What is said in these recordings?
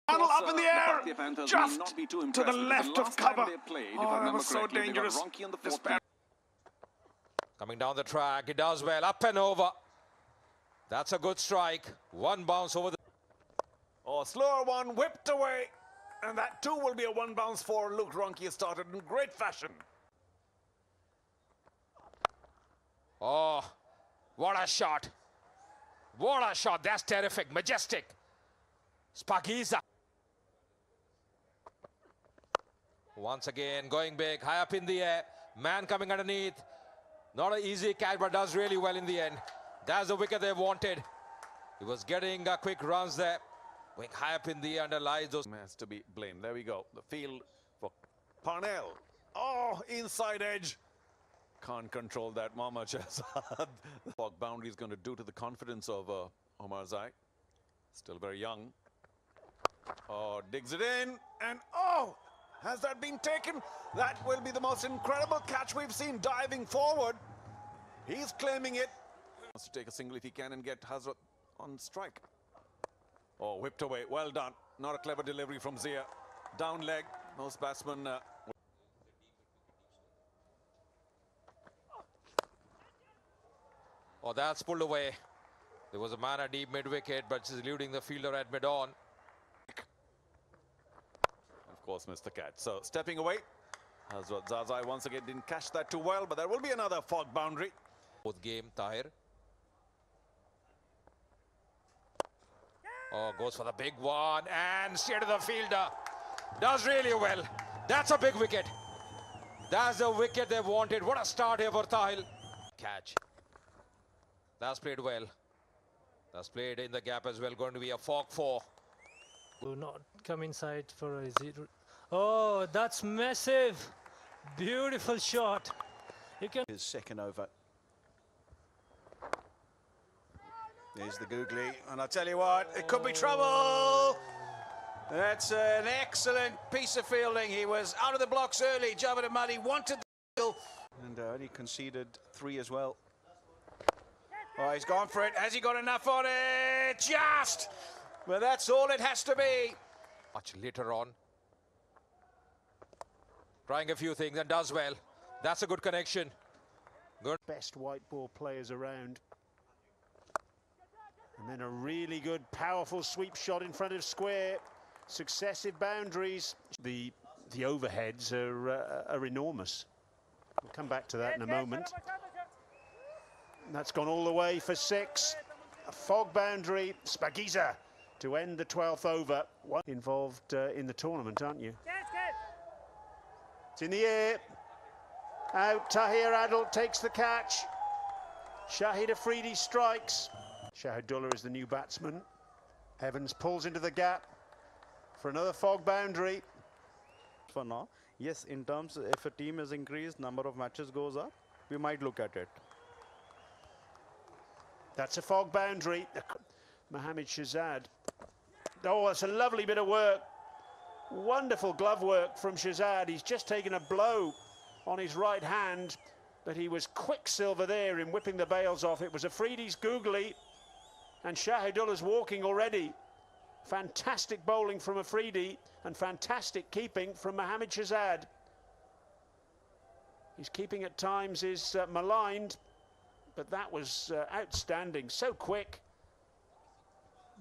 Panel up in the air, just to the left of cover. Oh, that was so dangerous. Coming down the track, he does well, up and over. That's a good strike. One bounce over the... Oh, slower one, whipped away. And that too will be a one bounce for Luke Ronchi. Has started in great fashion. Oh, what a shot. What a shot. That's terrific, majestic. Spagiza. Once again, going big, high up in the air. Man coming underneath. Not an easy catch, but does really well in the end. That's the wicket they wanted. He was getting quick runs there. Going high up in the air, underlies those. Has to be blamed. There we go. The field for Parnell. Oh, inside edge. Can't control that, Mohammad Shahzad. What boundary is going to do to the confidence of Omarzai. Still very young. Oh, digs it in. And oh, has that been taken? That will be the most incredible catch we've seen diving forward. He's claiming it. Wants to take a single if he can and get Hazrat on strike. Oh, whipped away. Well done. Not a clever delivery from Zia. Down leg. Most batsmen... Oh, that's pulled away. There was a man at deep mid-wicket, but she's eluding the fielder at mid-on. Of course, missed the catch. So, stepping away. Hazrat Zazai once again didn't catch that too well, but there will be another fog boundary. Both game, Tahir. Oh, goes for the big one and straight to the fielder. Does really well. That's a big wicket. That's the wicket they wanted. What a start here for Tahir. Catch. That's played well. That's played in the gap as well. Going to be a fog 4. Do not come inside for a 0. Oh, that's massive. Beautiful shot. You can. His second over. There's the googly, and I tell you what, it could be trouble. That's an excellent piece of fielding. He was out of the blocks early. Javed Ahmadi wanted the kill, and only conceded 3 as well. Oh, he's gone for it. Has he got enough on it? Just! Well, that's all it has to be. Much later on. Trying a few things and does well. That's a good connection. Good. Best white ball players around. And then a really good, powerful sweep shot in front of square. Successive boundaries. The overheads are enormous. We'll come back to that in a moment. And that's gone all the way for 6. A fog boundary. Spagiza to end the 12th over. One involved in the tournament, aren't you? It's in the air. Out. Tahir Adil takes the catch. Shahid Afridi strikes. Shahidullah is the new batsman. Evans pulls into the gap for another fog boundary. For now, yes, in terms if a team is increased, number of matches goes up, we might look at it. That's a fog boundary. Mohammad Shahzad. Oh, that's a lovely bit of work. Wonderful glove work from Shahzad. He's just taken a blow on his right hand, but he was quicksilver there in whipping the bails off. It was Afridi's googly, and Shahidullah's walking already. Fantastic bowling from Afridi and fantastic keeping from Mohammad Shahzad. His keeping at times is maligned, but that was outstanding. So quick.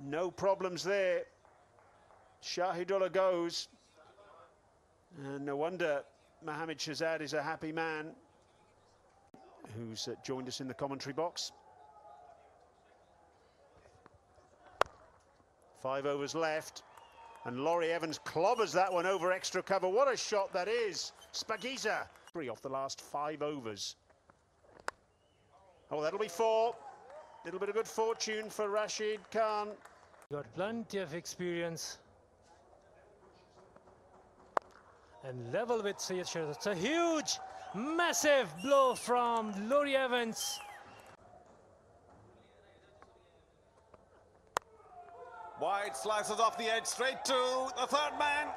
No problems there. Shahidullah goes. And no wonder Mohammad Shahzad is a happy man, who's joined us in the commentary box. 5 overs left, and Laurie Evans clobbers that one over extra cover. What a shot that is. Spagiza. 3 off the last 5 overs. Oh, that'll be 4. Little bit of good fortune for Rashid Khan. Got plenty of experience. And level with Syed Shahzad. It's a huge, massive blow from Laurie Evans. Wide slices off the edge straight to the third man.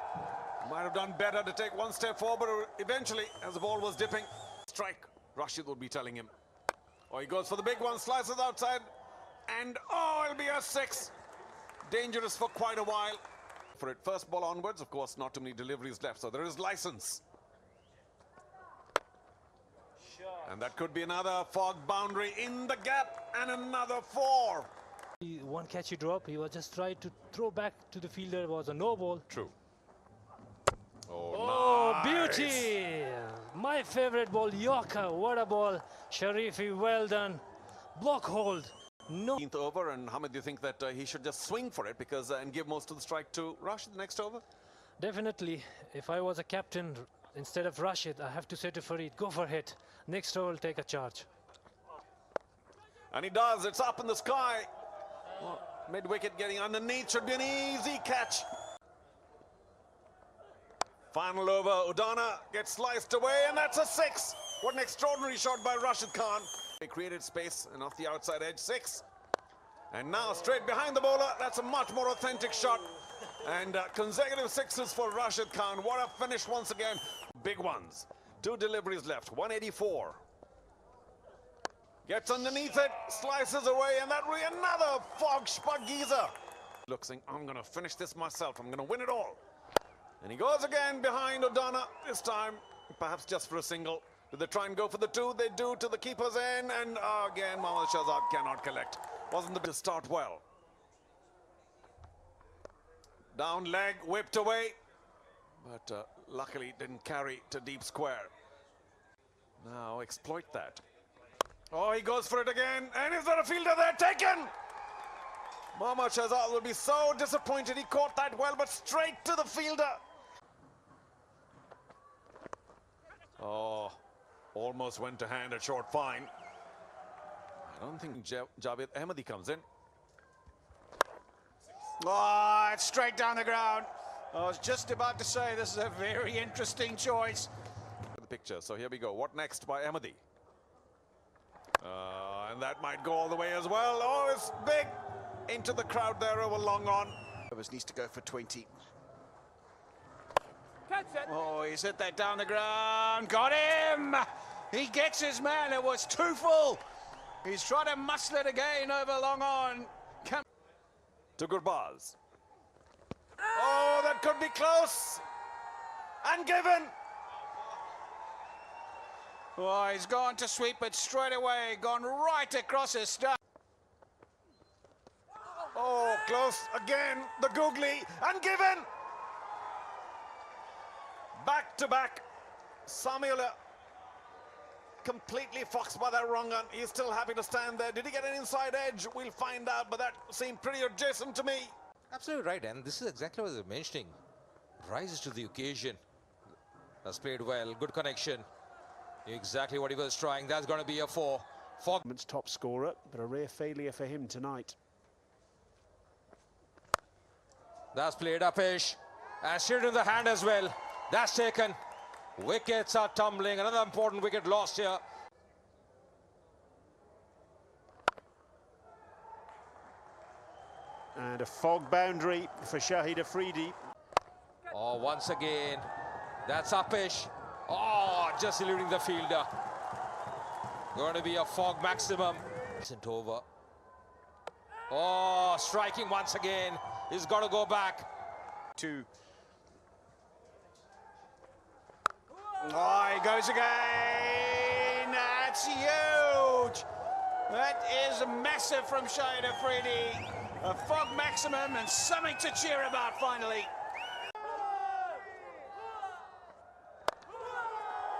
Might have done better to take one step forward, but eventually, as the ball was dipping, strike. Rashid would be telling him. Oh, he goes for the big one, slices outside, and oh, it'll be a 6. Dangerous for quite a while. For it, first ball onwards, of course, not too many deliveries left, so there is license. And that could be another fog boundary in the gap, and another 4. One catch he dropped, he was just trying to throw back to the fielder. It was a no ball. True. Oh, nice. beauty! My favorite ball, Yorker. What a ball. Sharifi, well done. Block hold. No. 15th over, and how many do you think that he should just swing for it because and give most of the strike to Rashid the next over? Definitely. If I was a captain, instead of Rashid, I have to say to Farid, go for it. Next over, take a charge. And he does. It's up in the sky. Well, mid-wicket getting underneath should be an easy catch. Final over, Udana gets sliced away, and that's a 6. What an extraordinary shot by Rashid Khan. They created space and off the outside edge, 6. And now straight behind the bowler, that's a much more authentic shot. And consecutive 6s for Rashid Khan. What a finish once again. Big ones. 2 deliveries left, 184. Gets underneath it, slices away, and that will be another fog spagiza. Looks saying, I'm going to finish this myself. I'm going to win it all. And he goes again behind Udana, this time perhaps just for a single. Do they try and go for the 2? They do to the keeper's end, and again Mohammad Shahzad cannot collect. Wasn't the to start well. Down leg, whipped away, but luckily didn't carry to deep square. Now exploit that. Oh, he goes for it again, and is there a fielder there? Taken! Mohammad Shahzad will be so disappointed. He caught that well, but straight to the fielder. Oh, almost went to hand a short fine. I don't think Javed Ahmadi comes in. Oh, it's straight down the ground. I was just about to say this is a very interesting choice. The picture, so here we go. What next by Ahmadi? And that might go all the way as well. Oh, it's big into the crowd there over long on. Ambris needs to go for 20. Oh, he's hit that down the ground. Got him! He gets his man. It was too full. He's trying to muscle it again over long on. To Gurbaz. Oh, that could be close. And given. Oh, he's gone to sweep it straight away. Gone right across his stump. Oh, close again. The googly. And given. Back to back. Samuel completely foxed by that wrong gun. He's still happy to stand there. Did he get an inside edge? We'll find out, but that seemed pretty adjacent to me. Absolutely right, and this is exactly what I was mentioning. Rises to the occasion. Has played well, good connection. Exactly what he was trying. That's going to be a 4. Fogman's top scorer, but a rare failure for him tonight. That's played up-ish. And straight in the hand as well. That's taken. Wickets are tumbling. Another important wicket lost here. And a fog boundary for Shahid Afridi. Oh, once again. That's up-ish. Oh, just eluding the fielder. Going to be a fog maximum. Isn't over. Oh, striking once again. He's got to go back. 2. Oh, he goes again. That's huge. That is massive from Shahid Afridi. A fog maximum and something to cheer about finally.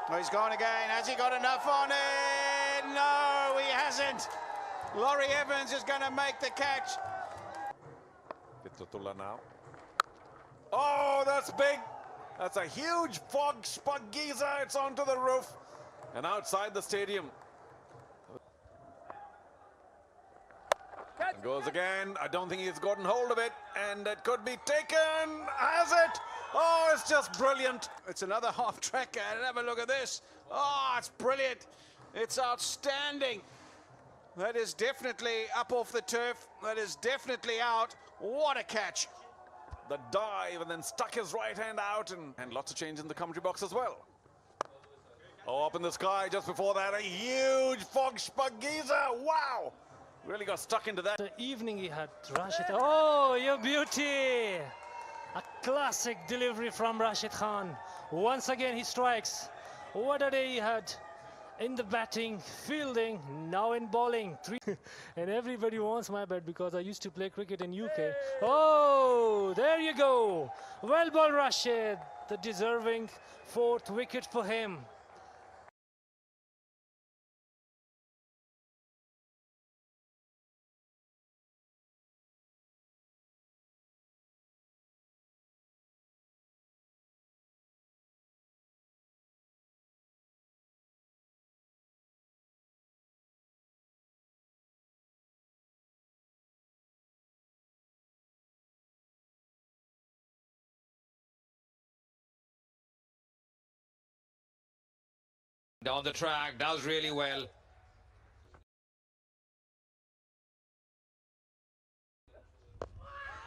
Oh, he's gone again. Has he got enough on it? No, he hasn't. Laurie Evans is going to make the catch. Fitrullah now. Oh, that's big. That's a huge fog spagiza. It's onto the roof and outside the stadium. And goes again. I don't think he's gotten hold of it, and it could be taken. Has it? Oh, it's just brilliant. It's another half tracker, and have a look at this. Oh, it's brilliant. It's outstanding. That is definitely up off the turf. That is definitely out. What a catch. The dive, and then stuck his right hand out, and lots of change in the commentary box as well. Oh, up in the sky just before that, a huge fog spagiza. Wow. Really got stuck into that. The evening he had Rashid. Oh, your beauty. A classic delivery from Rashid Khan. Once again he strikes. What a day he had in the batting, fielding, now in bowling. And everybody wants my bat because I used to play cricket in UK. Oh, there you go. Well ball Rashid. The deserving 4th wicket for him. Down the track, does really well.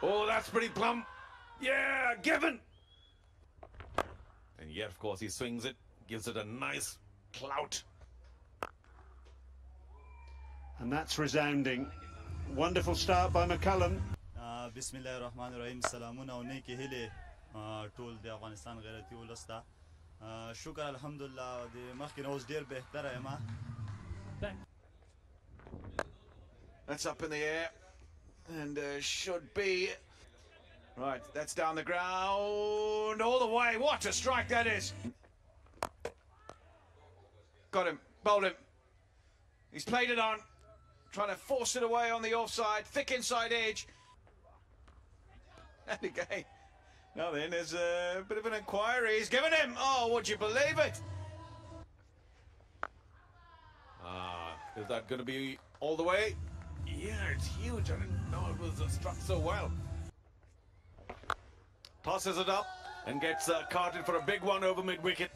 Oh, that's pretty plump. Yeah, given. And yet, of course, he swings it, gives it a nice clout. And that's resounding. Wonderful start by McCullum. Bismillahirrahmanirrahim. Salamuna alaykum hele tool de Afghanistan ghairati ulasta. Shukr alhamdulillah de makhkin os der behtar hai ma. That's up in the air and should be right. That's down the ground all the way. What a strike that is! Got him, bowled him. He's played it on, trying to force it away on the offside, thick inside edge. And again, now then, there's a bit of an inquiry. He's given him. Oh, would you believe it? Is that going to be all the way? Yeah, it's huge. I didn't know it was struck so well. Tosses it up and gets carted for a big one over mid-wicket.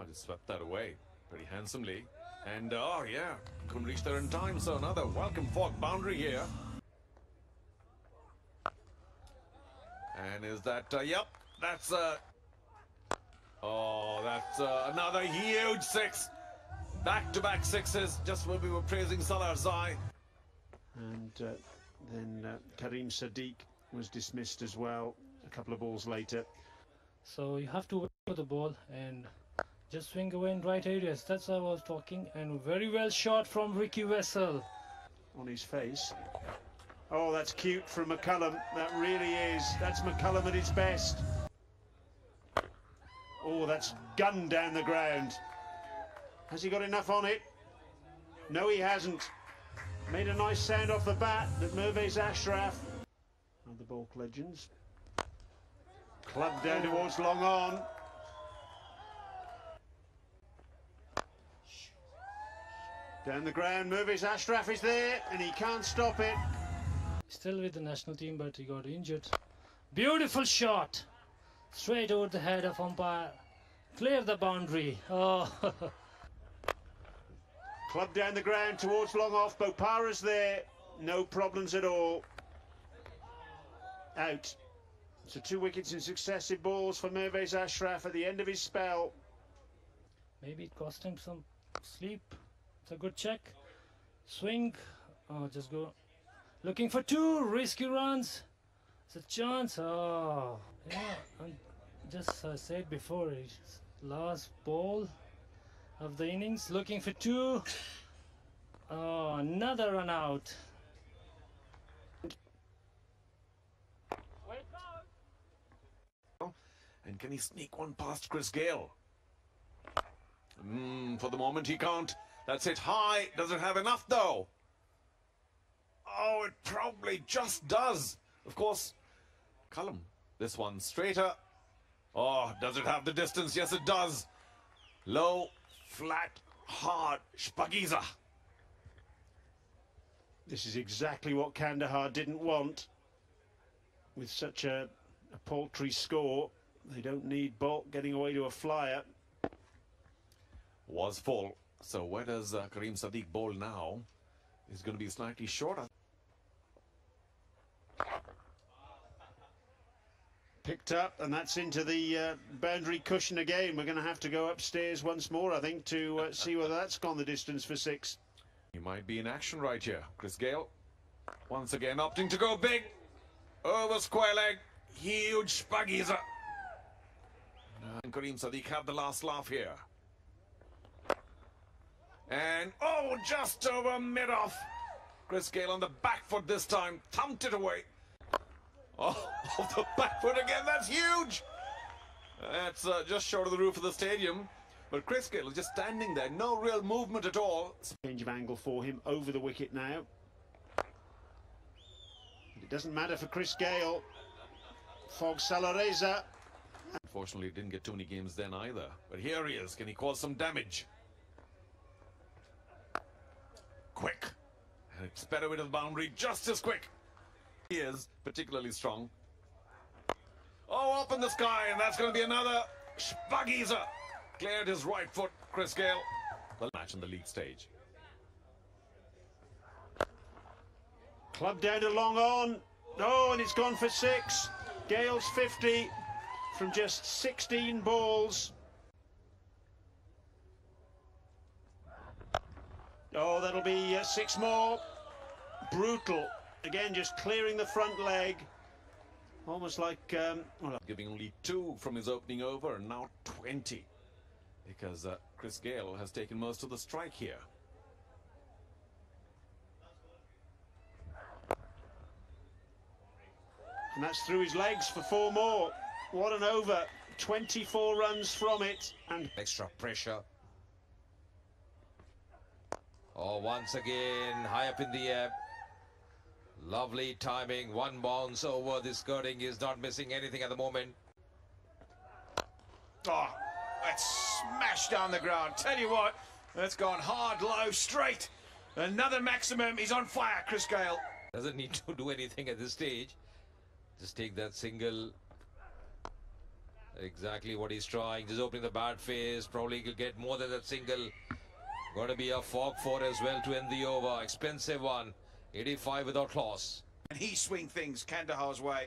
Just swept that away pretty handsomely. And, oh, yeah, couldn't reach there in time. So another welcome fork boundary here. And is that, yep, that's, oh, that's another huge 6. Back-to-back 6s, just when we were praising Salah Zai. And then Karim Sadiq was dismissed as well a couple of balls later. So you have to wait for the ball and just swing away in right areas. That's what I was talking. And very well shot from Ricky Wessel. On his face. Oh, that's cute from McCullum. That really is. That's McCullum at his best. Oh, that's gunned down the ground. Has he got enough on it? No, he hasn't. Made a nice sound off the bat that Mervez Ashraf. And the Balk legends. Clubbed down towards long on. Down the ground, Mervez Ashraf is there and he can't stop it. Still with the national team, but he got injured. Beautiful shot. Straight over the head of umpire. Clear the boundary. Oh. Club down the ground towards long off. Bopara's there. No problems at all. Out. So 2 wickets in successive balls for Mervez Ashraf at the end of his spell. Maybe it cost him some sleep. It's a good check. Swing. Oh, just go. Looking for 2 risky runs. It's a chance. Oh, yeah. Just I said before, it's last ball of the innings. Looking for 2. Oh, another run out. And can he sneak one past Chris Gale? For the moment he can't. That's it high. Doesn't have enough though. Oh, it probably just does. Of course, Cullum. This one straighter. Oh, does it have the distance? Yes, it does. Low, flat, hard, Spagiza. This is exactly what Kandahar didn't want. With such a paltry score, they don't need Bolt getting away to a flyer. Was full. So where does Karim Sadiq bowl now? He's going to be slightly shorter. Picked up, and that's into the boundary cushion again. We're going to have to go upstairs once more, I think, to see whether that's gone the distance for 6. He might be in action right here. Chris Gale, once again opting to go big. Over square leg. Huge Spaghiza. And Kareem Sadiq have the last laugh here. And, oh, just over mid-off. Chris Gayle on the back foot this time. Thumped it away. Oh, off the back foot again. That's huge. That's just short of the roof of the stadium. But Chris Gayle is just standing there. No real movement at all. Change of angle for him over the wicket now. It doesn't matter for Chris Gayle. Fog Salareza. Unfortunately, he didn't get too many games then either. But here he is. Can he cause some damage? Quick. And it's better with the boundary. Just as quick. He is particularly strong. Oh, up in the sky. And that's going to be another Spaghiza. Cleared his right foot, Chris Gayle. The match in the league stage. Club down to long on. Oh, and it's gone for 6. Gayle's 50 from just 16 balls. Oh, that'll be 6 more. Brutal. Again, just clearing the front leg. Almost like... well, giving only 2 from his opening over, and now 20. Because Chris Gayle has taken most of the strike here. and that's through his legs for 4 more. What an over. 24 runs from it. And extra pressure. Oh, once again, high up in the air. Lovely timing. 1 bounce over the skirting. Is not missing anything at the moment. Oh, that's smashed down the ground. Tell you what, that's gone hard, low, straight. Another maximum. He's on fire, Chris Gayle. Doesn't need to do anything at this stage. Just take that single. Exactly what he's trying. Just opening the bat face. Probably could get more than that single. Got to be a fog 4 as well to end the over. Expensive one. 85 without loss. And he swing things Kandahar's way.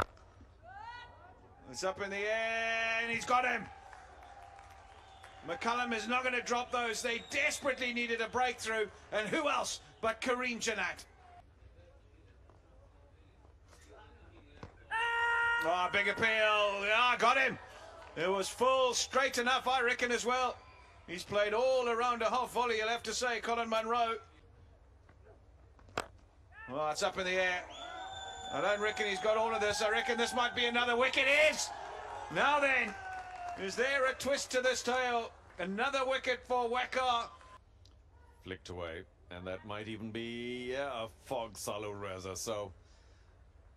It's up in the air and he's got him. McCullum is not going to drop those. They desperately needed a breakthrough. And who else but Kareem Janat? Oh, big appeal. Yeah, got him. It was full, straight enough, I reckon, as well. He's played all around a half volley, you'll have to say, Colin Munro. Well, it's up in the air. I don't reckon he's got all of this. I reckon this might be another wicket. It is! Now then, is there a twist to this tale? Another wicket for Waqar. Flicked away, and that might even be a Fog Salareza. So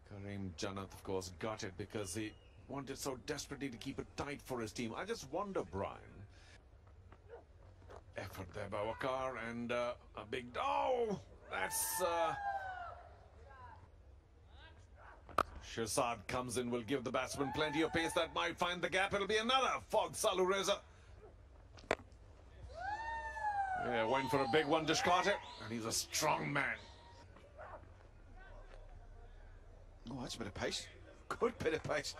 Kareem Janat, of course, got it because he wanted so desperately to keep it tight for his team. I just wonder, Brian, effort there by Waqar, and a big... Oh! That's... Shazad comes in, will give the batsman plenty of pace. That might find the gap. It'll be another Fog Salareza. Yeah, went for a big one, Dishkarte, and he's a strong man. Oh, that's a bit of pace. Good bit of pace.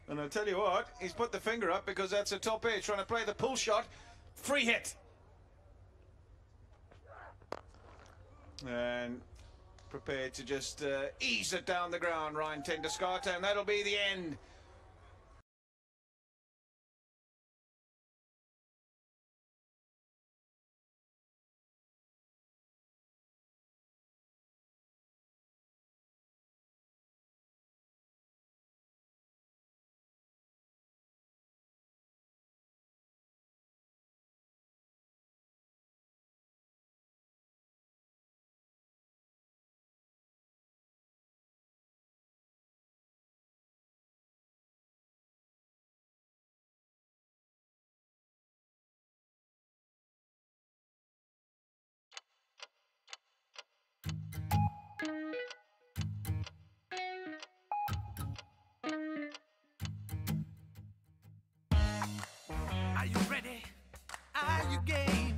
And I'll tell you what, he's put the finger up because that's a top edge, trying to play the pull shot. Free hit. And prepared to just ease it down the ground, Ryan Tenduscarte, and that'll be the end. Are you ready? Are you game?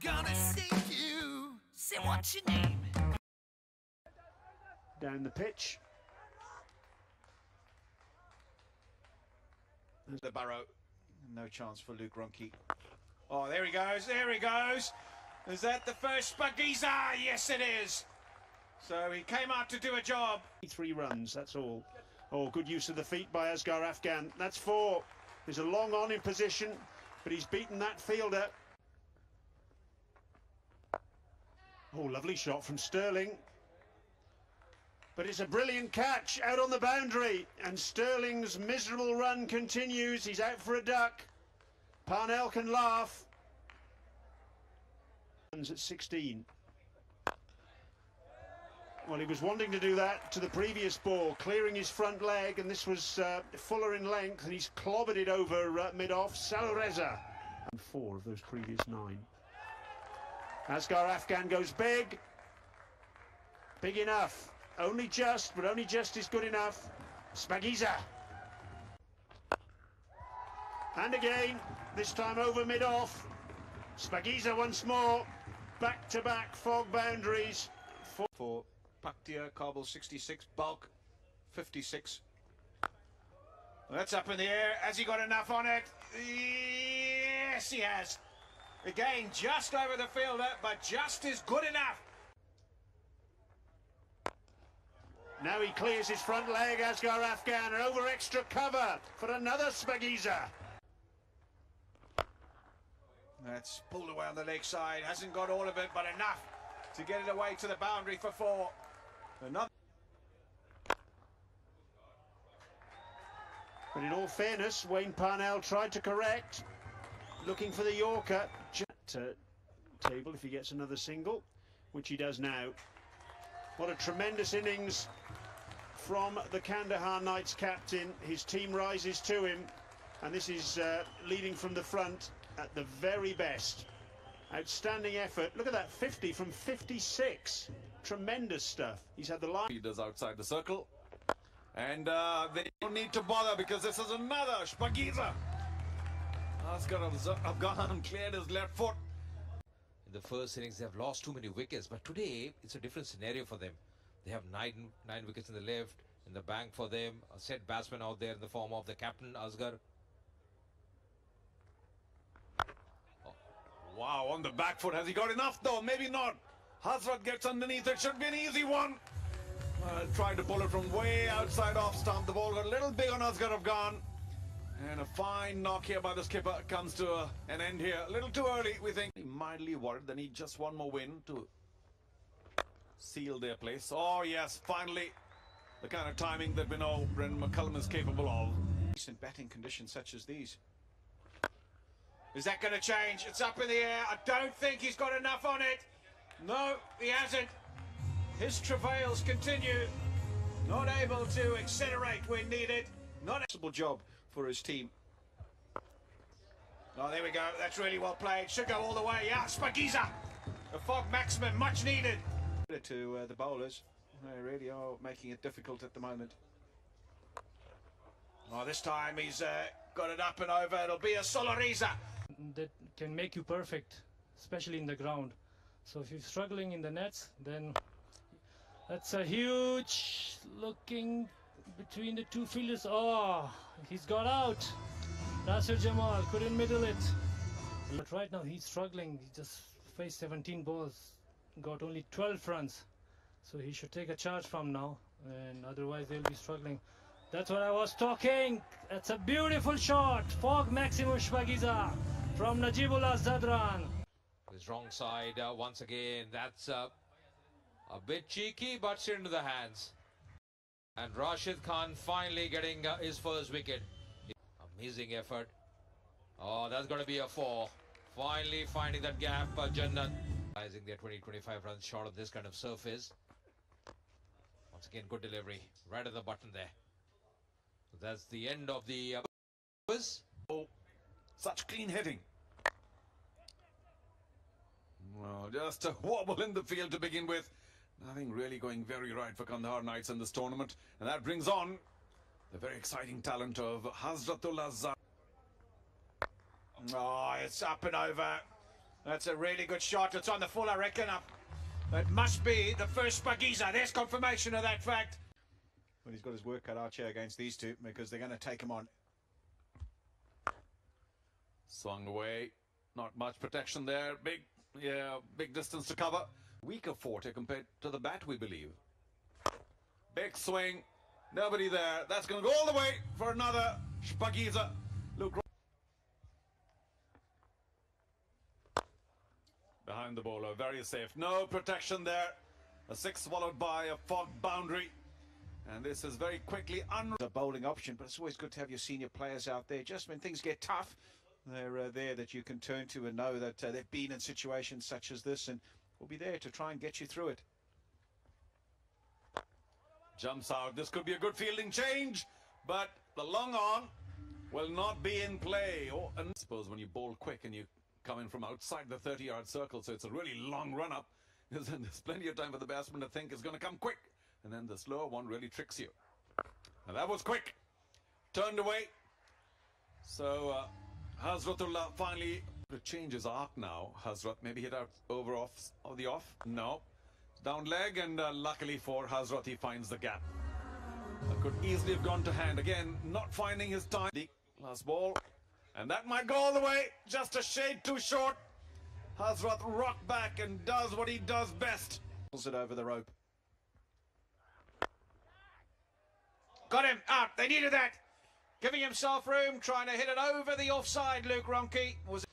Gonna see you. Say what's your name? down the pitch. The Barrow. No chance for Luke Ronke. Oh, there he goes. There he goes. Is that the first Spaghiza? Yes, it is. So he came out to do a job. 3 runs, that's all. Oh, good use of the feet by Asghar Afghan. That's 4. There's a long on in position, but he's beaten that fielder. Oh, lovely shot from Sterling. But it's a brilliant catch out on the boundary, and Sterling's miserable run continues. He's out for a duck. Parnell can laugh. Runs at 16. Well, he was wanting to do that to the previous ball, clearing his front leg, and this was fuller in length, and he's clobbered it over mid-off. Salreza. And 4 of those previous 9. Asghar Afghan goes big. Big enough. Only just, but only just is good enough. Spagiza. And again, this time over mid-off. Spagiza once more. Back-to-back fog boundaries. For Paktia, Kabul 66, Bulk 56. Well, that's up in the air. Has he got enough on it? Yes, he has. Again, just over the fielder, but just is good enough. Now he clears his front leg, Asghar Afghan, and over extra cover for another Spagiza. That's pulled away on the leg side. Hasn't got all of it, but enough to get it away to the boundary for 4. Another. But in all fairness, Wayne Parnell tried to correct, looking for the Yorker. Table if he gets another single, which he does now. What a tremendous innings from the Kandahar Knights captain. His team rises to him, and this is leading from the front at the very best. Outstanding effort. Look at that, 50 from 56. Tremendous stuff. He's had the line. He does outside the circle. And they don't need to bother because this is another Spagiza. Asghar Afghan cleared his left foot. In the first innings, they have lost too many wickets, but today it's a different scenario for them. They have nine wickets in the left, in the bank for them. A set batsman out there in the form of the captain, Asghar. Oh, wow, on the back foot. Has he got enough though? Maybe not. Hazrat gets underneath. It should be an easy one. Tried to pull it from way outside off stump. The ball got a little big on Asghar Afghan. And a fine knock here by the skipper comes to an end here. A little too early, we think. Mildly worried. They need just one more win to seal their place. Oh, yes, finally. The kind of timing that we know Brendan McCullum is capable of. Decent batting conditions such as these. Is that going to change? It's up in the air. I don't think he's got enough on it. No, he hasn't. His travails continue. Not able to accelerate when needed. Not a possible job for his team. Oh, there we go. That's really well played. Should go all the way. Yeah, Spagiza. A fog maximum, much needed. To the bowlers. They really are making it difficult at the moment. Oh, this time he's got it up and over. It'll be a Solariza. That can make you perfect, especially in the ground. So if you're struggling in the nets, then that's a huge looking between the two fielders. Oh, he's got out. Nasir Jamal couldn't middle it. But right now he's struggling. He just faced 17 balls, got only 12 runs. So he should take a charge from now, and otherwise they'll be struggling. That's what I was talking. That's a beautiful shot. Fog maximum Spagiza from Najibullah Zadran. His wrong side once again. That's a bit cheeky, but straight into the hands. And Rashid Khan finally getting his first wicket. Amazing effort. Oh, that's going to be a 4. Finally finding that gap, Jannat. Realizing they're 20-25 runs short of this kind of surface. Once again, good delivery. Right at the button there. So that's the end of the quiz. Oh, such clean hitting. Well, just a wobble in the field to begin with. Nothing really going very right for Kandahar Knights in this tournament. And that brings on the very exciting talent of Hazratullah Zah. Oh, it's up and over. That's a really good shot. It's on the full, I reckon. It must be the first Spagiza. There's confirmation of that fact. Well, he's got his work cut out here against these two because they're going to take him on. Swung away. Not much protection there. Big distance to cover. weaker forte compared to the bat, we believe. Big swing. Nobody there. That's going to go all the way for another Spagiza. Look. Behind the bowler. Very safe. No protection there. A six swallowed by a fog boundary. And this is very quickly A bowling option, but it's always good to have your senior players out there. Just when things get tough, they're there that you can turn to and know that they've been in situations such as this and will be there to try and get you through it. Jumps out. This could be a good fielding change, but the long on will not be in play. Oh, and I suppose when you bowl quick and you come in from outside the 30-yard circle, so it's a really long run-up, there's plenty of time for the batsman to think it's going to come quick. And then the slower one really tricks you. And that was quick. Turned away. So Hazratullah finally to change his arc now. Hazrat maybe hit out over off of the off. No. Down leg, and luckily for Hazrat, he finds the gap. Could easily have gone to hand. Again, not finding his time. The last ball. And that might go all the way. Just a shade too short. Hazrat rock back and does what he does best. Pulls it over the rope. Got him out. They needed that. Giving himself room, trying to hit it over the offside. Luke Ronke was.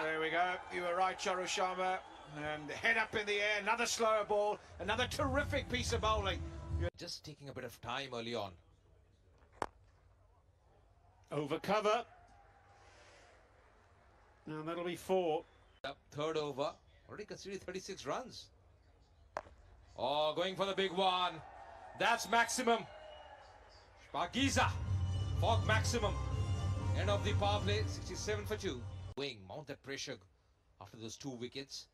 There we go. You were right, Sharma. And head up in the air. Another slower ball. Another terrific piece of bowling. Just taking a bit of time early on. Over cover. Now that'll be 4. Third over. Already considered 36 runs. Oh, going for the big one. That's maximum. Spagiza. Fog maximum. End of the power play. 67 for 2. Wing. Mount that pressure after those 2 wickets.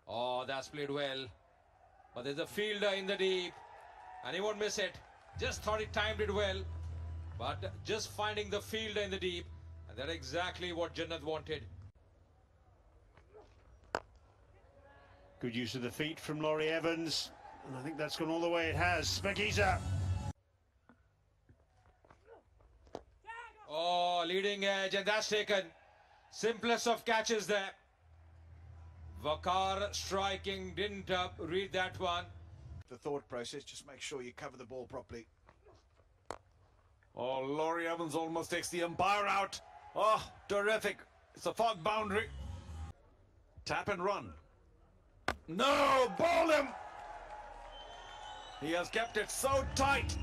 Oh, that's played well. But there's a fielder in the deep. And he won't miss it. Just thought he timed it well. But just finding the fielder in the deep. And that's exactly what Jannat wanted. Good use of the feet from Laurie Evans. And I think that's gone all the way it has. Spagiza. Oh, leading edge, and that's taken. Simplest of catches there. Vakar striking, didn't read that one. The thought process, just make sure you cover the ball properly. Oh, Laurie Evans almost takes the umpire out. Oh, terrific. It's a fog boundary. Tap and run. No, bowl him. He has kept it so tight.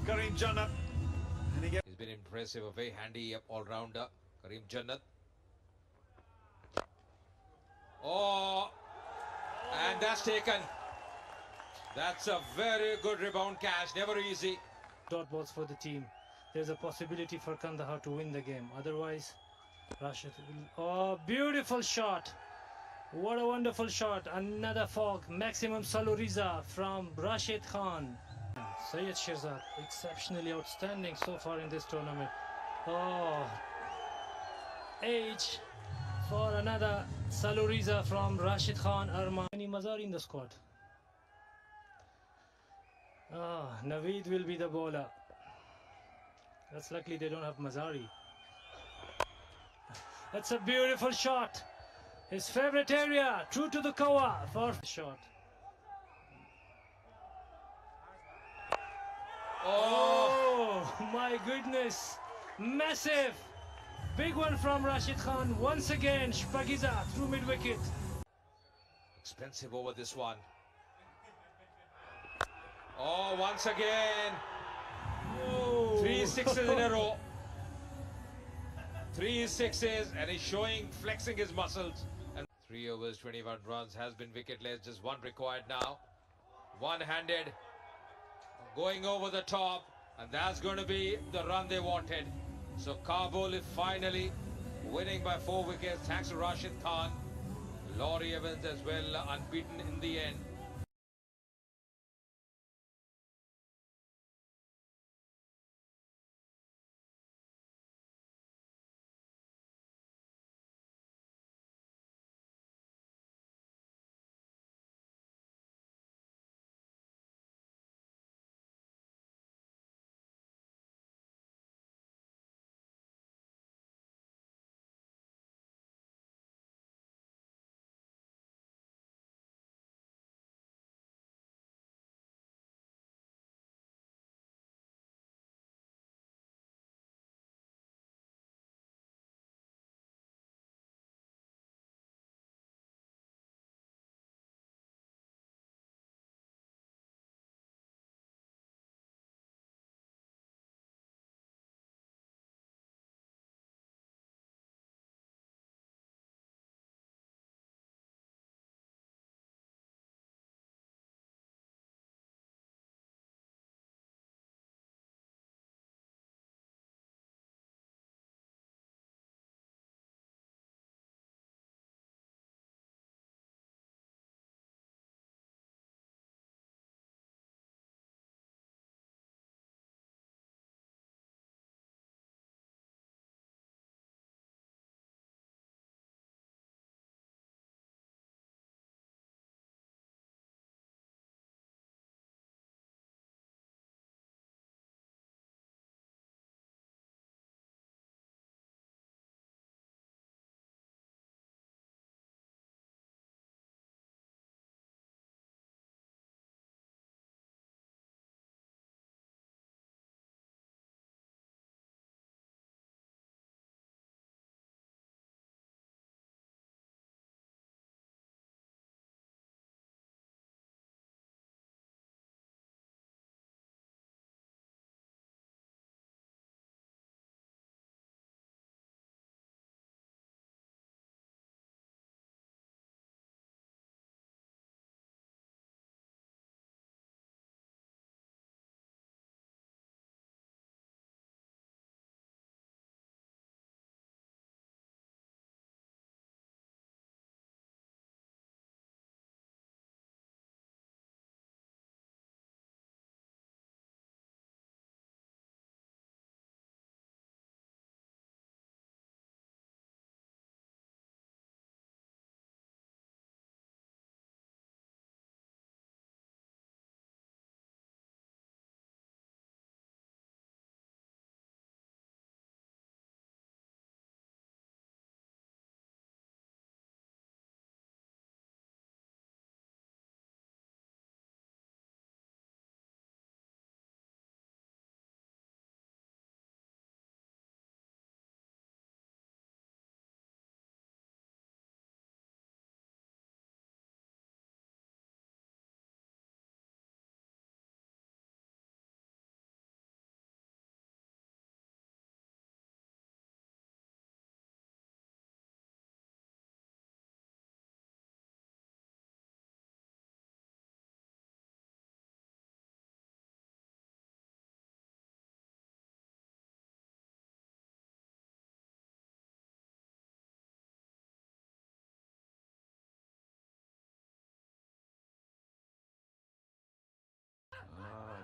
Karim Jannat. He's been impressive, a very handy all-rounder, Karim Jannat. Oh, and that's taken. That's a very good rebound catch, never easy. Dot balls for the team. There's a possibility for Kandahar to win the game. Otherwise, Rashid will... Oh, beautiful shot. What a wonderful shot. Another fog. Maximum Saluriza from Rashid Khan. Syed Shirzad, exceptionally outstanding so far in this tournament. Oh, age for another Saluriza from Rashid Khan Arman. Any Mazari in the squad? Ah, Naveed will be the bowler. That's luckily they don't have Mazari. That's a beautiful shot. His favorite area, true to the cover for shot. Oh my goodness, massive, big one from Rashid Khan. Once again, Spagiza through mid-wicket. Expensive over this one. Oh, once again. Whoa. 3 sixes in a row. 3 sixes, and he's showing, flexing his muscles. And 3 overs, 21 runs, has been wicketless. Just one required now. One-handed, going over the top, and that's going to be the run they wanted. So Kabul is finally winning by 4 wickets. Thanks to Rashid Khan. Laurie Evans as well, unbeaten in the end.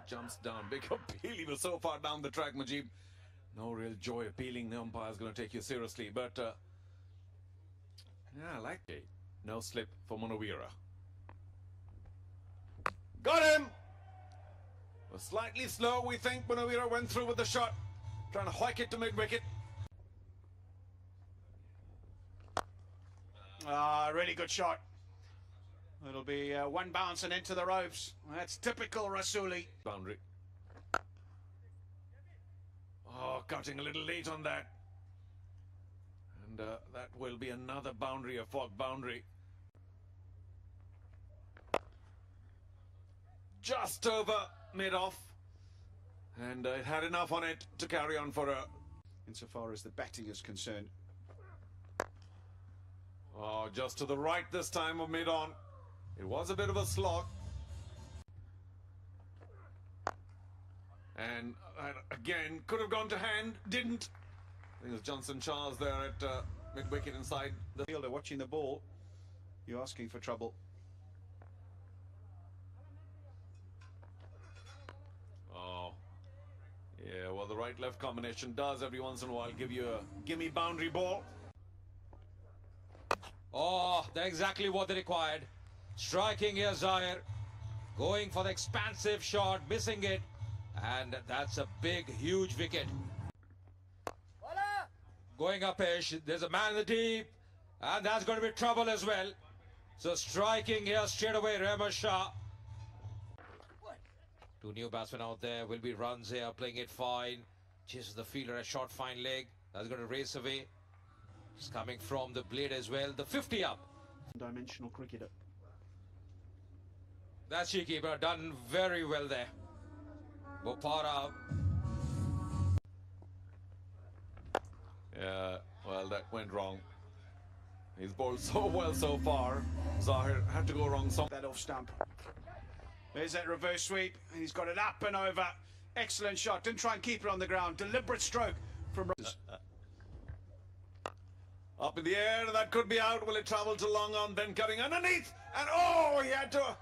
jumps down. Big appeal. He was so far down the track, Majib. No real joy appealing. The umpire's going to take you seriously. But, yeah, I like it. No slip for Munawira. Got him! Was slightly slow, we think. Munawira went through with the shot. Trying to hoik it to mid-wicket. Really good shot. It'll be one bounce and into the ropes. That's typical Rasuli. Boundary. Oh, cutting a little late on that. And that will be another boundary, a Fogg boundary. Just over mid-off. And it had enough on it to carry on for a... Insofar as the batting is concerned. Oh, just to the right this time of mid-on. It was a bit of a slog. And again, could have gone to hand, didn't. I think it was Johnson Charles there at mid-wicket inside the fielder watching the ball. You're asking for trouble. Oh. Yeah, well, the right-left combination does every once in a while give you a gimme boundary ball. Oh, that's exactly what they required. Striking here, Zaire. Going for the expansive shot, missing it. And that's a big, huge wicket. Going up ish. There's a man in the deep. And that's going to be trouble as well. So striking here straight away, Shah. Two new batsmen out there. Will be runs here, playing it fine. Chases the fielder, a short fine leg. That's going to race away. It's coming from the blade as well. The 50 up. Dimensional cricketer. That's cheeky, but done very well there. Bopara. Yeah, well, that went wrong. He's bowled so well so far. Zahir had to go wrong some. That off stump. There's that reverse sweep. He's got it up and over. Excellent shot. Didn't try and keep it on the ground. Deliberate stroke from... Up in the air, that could be out. Will it travel to long on, then cutting underneath? And oh, he had to...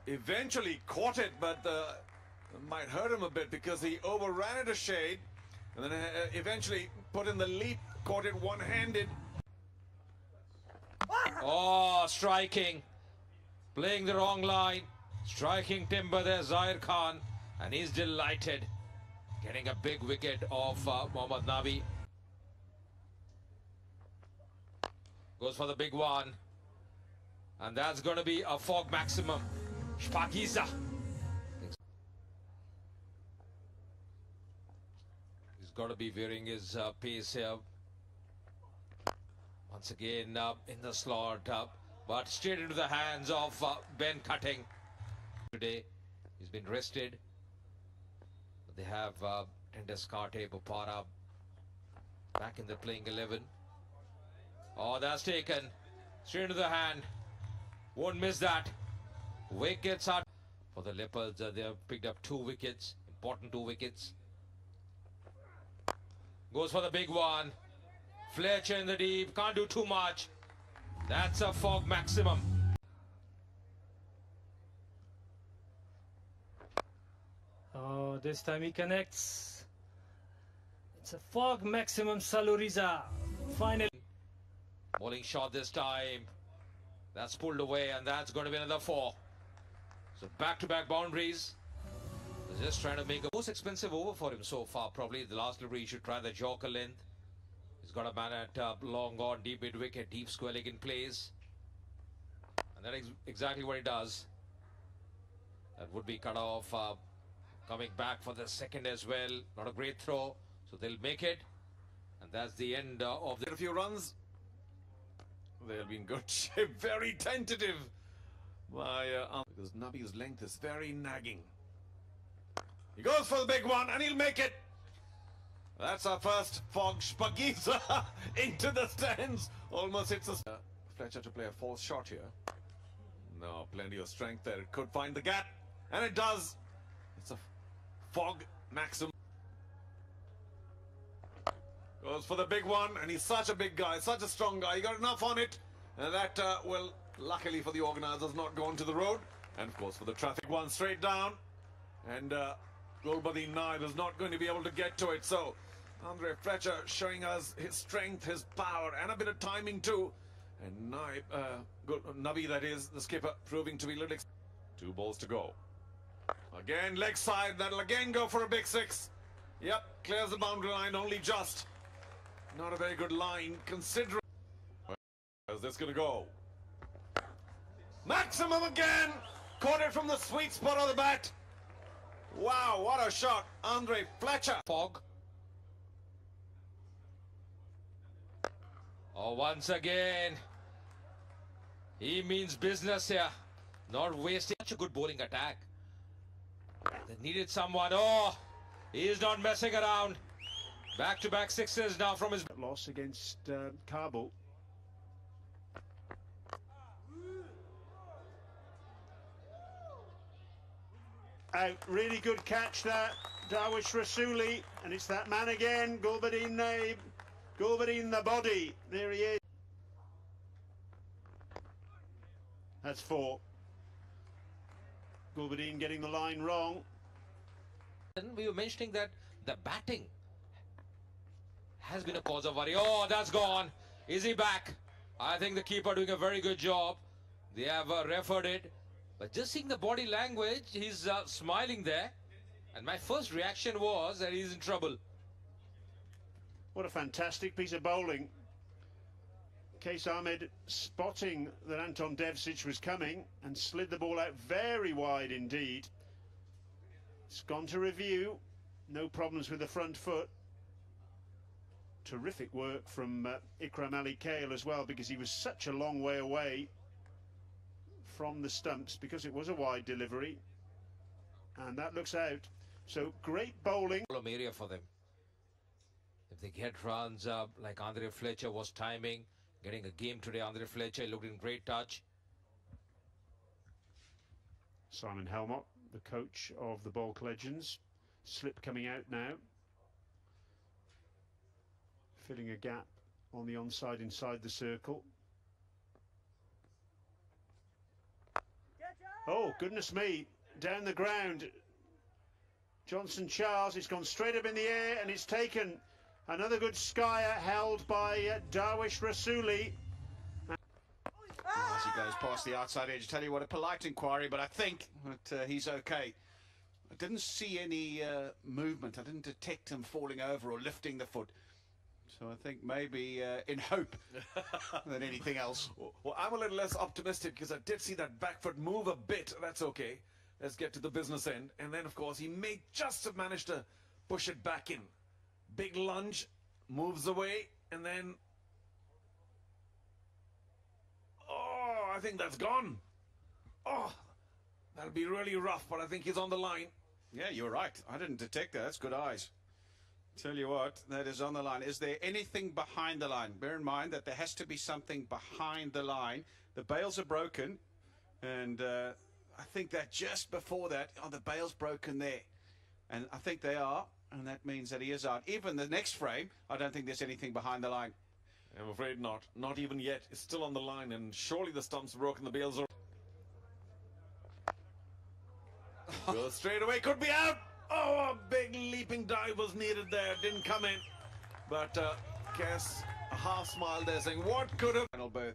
Eventually caught it, but it might hurt him a bit because he overran it a shade. And then eventually put in the leap, caught it one-handed. Oh, striking. Playing the wrong line. Striking timber there, Zaire Khan. And he's delighted. Getting a big wicket off Mohammad Nabi. Goes for the big one. And that's going to be a Fogg maximum. Shpagiza. He's got to be wearing his pace here. Once again in the slot. But straight into the hands of Ben Cutting. Today he's been rested. They have Tendeskate, Bopara back in the playing 11. Oh, that's taken straight into the hand. Won't miss that. Wickets are for the Leopards. They have picked up 2 wickets, important 2 wickets. Goes for the big one. Fletcher in the deep, can't do too much. That's a Fogg maximum. Oh, this time he connects. It's a Fogg maximum, Saluriza. Finally. Bowling shot this time. That's pulled away, and that's going to be another 4. So back-to-back boundaries. He's just trying to make a most expensive over for him so far. Probably the last delivery he should try the Joker length. He's got a man at long on, deep mid-wicket, deep square leg in place. And that's exactly what he does. That would be cut off. Coming back for the second as well. Not a great throw. So they'll make it. And that's the end of the... A few runs. They'll be in good shape. Very tentative by because Nabi's length is very nagging. He goes for the big one and he'll make it. That's our first Fogg Spagiza into the stands. Almost hits us. Fletcher to play a false shot here. No, plenty of strength there. It could find the gap. And it does. It's a Fogg maximum. Goes for the big one, and he's such a big guy, such a strong guy. He got enough on it, and that will, luckily for the organisers, not go onto the road. And of course, for the traffic one straight down, And Gulbadin Naib is not going to be able to get to it. So Andre Fletcher showing us his strength, his power, and a bit of timing too. And Nabi, that is, the skipper, proving to be little. 2 balls to go. Again, leg side. That'll again go for a big 6. Yep, clears the boundary line only just. Not a very good line, considering. Where's this going to go? Maximum again! Caught it from the sweet spot of the bat. Wow, what a shot. Andre Fletcher. Fog. Oh, once again, he means business here. Not wasting such a good bowling attack. They needed someone. Oh, he is not messing around. Back-to-back 6s now from his loss against Kabul. Out, really good catch that, Darwish Rasuli, and it's that man again, Gulbadin Naib, Gulbadin the body, there he is. That's 4. Gulbadin getting the line wrong. And we were mentioning that the batting has been a cause of worry. Oh, that's gone. Is he back? I think the keeper doing a very good job. They have referred it. But just seeing the body language, he's smiling there. And my first reaction was that he's in trouble. What a fantastic piece of bowling. Case Ahmed spotting that Anton Devcic was coming and slid the ball out very wide indeed. It's gone to review. No problems with the front foot. Terrific work from Ikram Ali Kale as well, because he was such a long way away from the stumps because it was a wide delivery, and that looks out. So great bowling. Area for them. If they get runs up like Andre Fletcher was timing, getting a game today. Andre Fletcher looked in great touch. Simon Helmott, the coach of the Bulk Legends, slip coming out now, filling a gap on the onside inside the circle. Oh, goodness me, down the ground. Johnson Charles, it's gone straight up in the air and it's taken. Another good skyer held by Darwish Rasuli. As he goes past the outside edge, tell you what, a polite inquiry, but I think that he's okay. I didn't see any movement. I didn't detect him falling over or lifting the foot. So I think maybe in hope than anything else. Well, I'm a little less optimistic because I did see that back foot move a bit. That's okay. Let's get to the business end. And then, of course, he may just have managed to push it back in. Big lunge, moves away, and then... Oh, I think that's gone. Oh, that'll be really rough, but I think he's on the line. Yeah, you're right. I didn't detect that. That's good eyes. Tell you what, that is on the line. Is there anything behind the line? Bear in mind that there has to be something behind the line. The bails are broken, and I think that just before that, the bail's broken there. And I think they are, and that means that he is out. Even the next frame, I don't think there's anything behind the line. I'm afraid not. Not even yet. It's still on the line, and surely the stumps are broken, the bails are... Goes straight away, could be out! Oh, a big leaping dive was needed there. Didn't come in. But Kes, a half smile there saying, what could have... Final berth.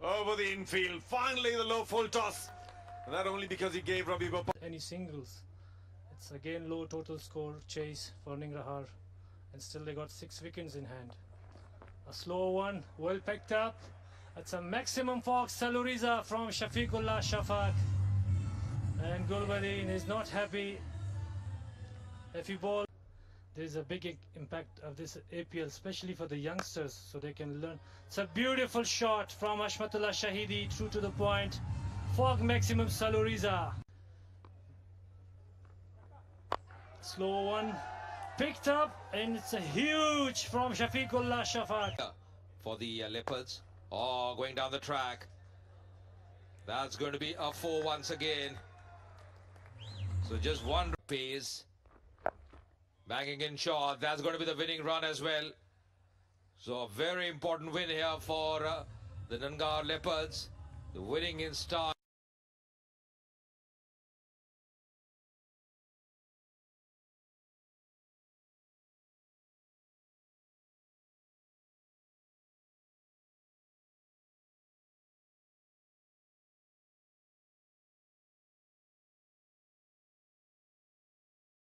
Over the infield. Finally, the low full toss. And that only because he gave Ravi Gopal. Any singles. It's again low total score chase for Ningrahar. And still they got 6 wickets in hand. A slow one, well picked up. That's a maximum fox Saluriza from Shafiqullah Shafaq. And Gulbadin is not happy. If he ball, there's a big impact of this APL, especially for the youngsters, so they can learn. It's a beautiful shot from Ashmatullah Shahidi, true to the point. Fog maximum Saluriza. Slow one, picked up, and it's a huge from Shafiqullah Shafaq. For the Leopards. Oh, going down the track. That's going to be a 4 once again. So just one pace. Banging in shot. That's going to be the winning run as well. So a very important win here for the Nangar Leopards. The winning in start.